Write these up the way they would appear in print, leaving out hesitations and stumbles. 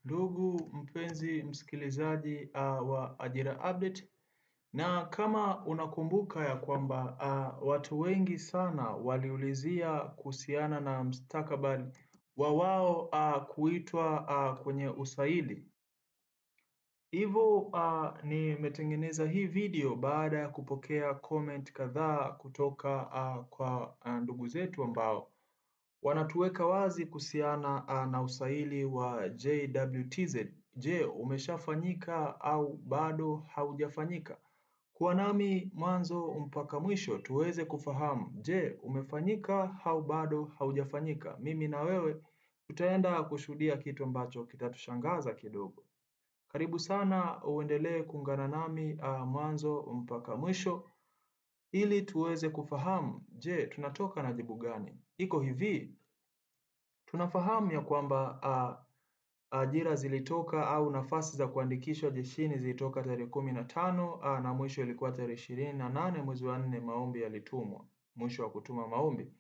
Ndugu mpenzi msikilizaji wa Ajira Update, na kama unakumbuka ya kwamba watu wengi sana waliulizia kuhusiana na mustakabali wa wao kuitwa kwenye usaili. Hivyo nimetengeneza hii video baada ya kupokea comment kadhaa kutoka kwa ndugu zetu ambao wanatuweka wazi kuhusiana na usaili wa JWTZ. Je, umeshafanyika au bado haujafanyika? Kuwa nami mwanzo mpaka mwisho tuweze kufahamu. Je, umefanyika au bado haujafanyika? Mimi na wewe tutaenda kushuhudia kitu ambacho kitatushangaza kidogo. Karibu sana uendelee kuungana nami mwanzo mpaka mwisho ili tuweze kufahamu, je, tunatoka na jibu gani? Iko hivi, tunafahamu ya kwamba ajira zilitoka au nafasi za kuandikishwa jeshini zilitoka tarehe 15 na mwisho ilikuwa tarehe 28 mwezi wa 4, maombi yalitumwa, mwisho wa kutuma maombi.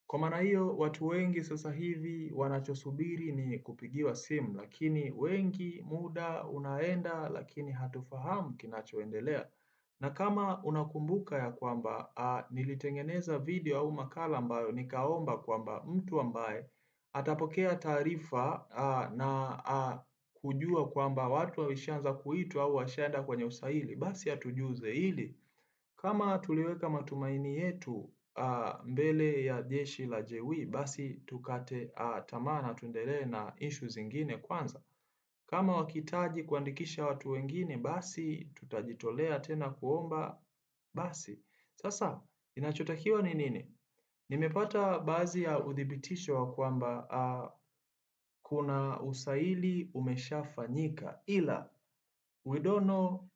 Kwa maana hiyo watu wengi sasa hivi wanachosubiri ni kupigiwa simu, lakini wengi muda unaenda lakini hatufahamu kinachoendelea. Na kama unakumbuka ya kwamba nilitengeneza video au makala ambayo nikaomba kwamba mtu ambaye atapokea taarifa na kujua kwamba watu wameshaanza kuitwa au washaenda kwenye usaili, basi atujuze ili kama tuliweka matumaini yetu mbele ya jeshi la JW, basi tukate tamaa na tuendelee na issue zingine kwanza. Kama wakihitaji kuandikisha watu wengine, basi tutajitolea tena kuomba. Basi sasa inachotakiwa ni nini? Nimepata baadhi ya udhibitisho wa kwamba kuna usaili umeshafanyika, ila we don't know,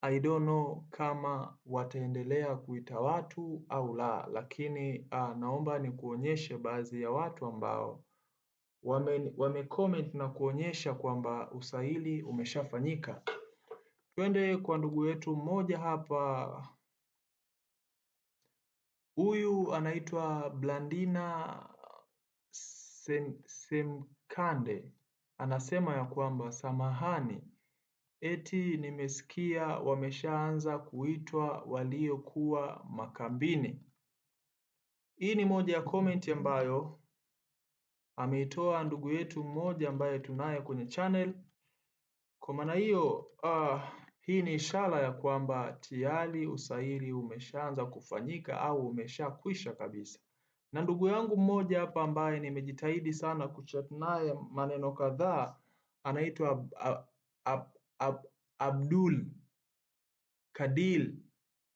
I don't know kama wataendelea kuita watu au la, lakini naomba nikuonyeshe baadhi ya watu ambao wamecomment na kuonyesha kwamba usaili umeshafanyika. Twende kwa ndugu yetu mmoja hapa. Huyu anaitwa Blandina Semkande. Anasema ya kwamba samahani, eti nimesikia wameshaanza kuitwa waliokuwa makambini. Hii ni moja ya comment ambayo ameitoa ndugu yetu mmoja ambaye tunaye kwenye channel. Kwa maana hiyo hii ni ishara ya kwamba tayari usaili umeshaanza kufanyika au umeshakwisha kabisa. Na ndugu yangu mmoja hapa ambaye nimejitahidi sana kuchat naye maneno kadhaa, anaitwa Abdul Kadil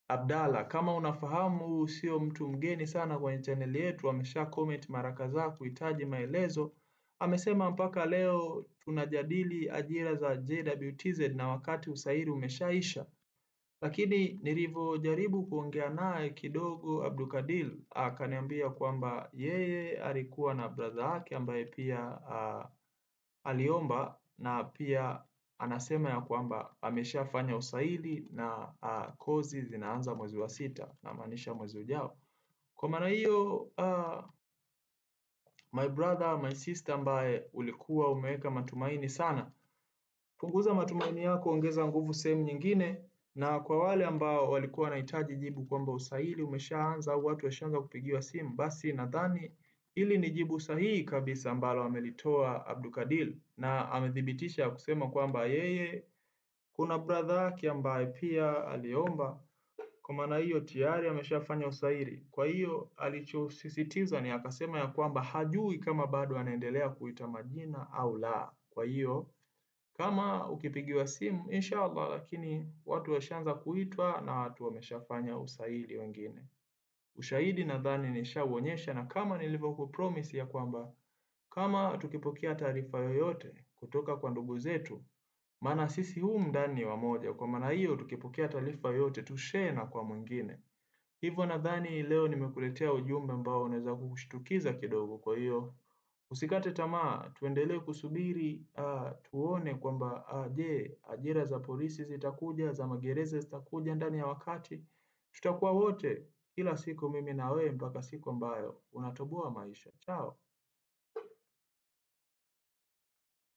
Abdalla. Kama unafahamu, huyu sio mtu mgeni sana kwenye channel yetu, amesha comment mara kadhaa kuhitaji maelezo. Amesema mpaka leo tunajadili ajira za JWTZ na wakati usaili umeshaisha. Lakini nilivyojaribu kuongea naye kidogo, Abdulkadir akaniambia kwamba yeye alikuwa na brother yake ambaye pia aliomba, na pia anasema ya kwamba ameshafanya usaili na kozi zinaanza mwezi wa 6, namaanisha mwezi ujao. Kwa maana hiyo my brother, my sister ambaye ulikuwa umeweka matumaini sana, punguza matumaini yako, ongeza nguvu sehemu nyingine. Na kwa wale ambao walikuwa wanahitaji jibu kwamba usaili umeshaanza au watu washaanza kupigiwa simu, basi nadhani hili ni jibu sahihi kabisa ambalo amelitoa Abdulkadir, na amethibitisha kusema kwamba yeye kuna brother yake ambaye pia aliomba. Kwa maana hiyo tayari ameshafanya usaili. Kwa hiyo alichosisitiza ni akasema ya kwamba hajui kama bado anaendelea kuita majina au la. Kwa hiyo kama ukipigiwa simu inshallah, lakini watu washaanza kuitwa na watu wameshafanya usaili wengine. Ushahidi nadhani nishauonyesha, na kama nilivyokupromise ya kwamba kama tukipokea taarifa yoyote kutoka kwa ndugu zetu, maana sisi humu ndani ni wamoja, kwa maana hiyo tukipokea taarifa yoyote tushare na kwa mwingine. Hivyo nadhani leo nimekuletea ujumbe ambao unaweza kukushtukiza kidogo. Kwa hiyo usikate tamaa, tuendelee kusubiri tuone kwamba je, ajira za polisi zitakuja, za magereza zitakuja ndani ya wakati. Tutakuwa wote kila siku, mimi na wewe, mpaka siku ambayo unatoboa maisha. Chao.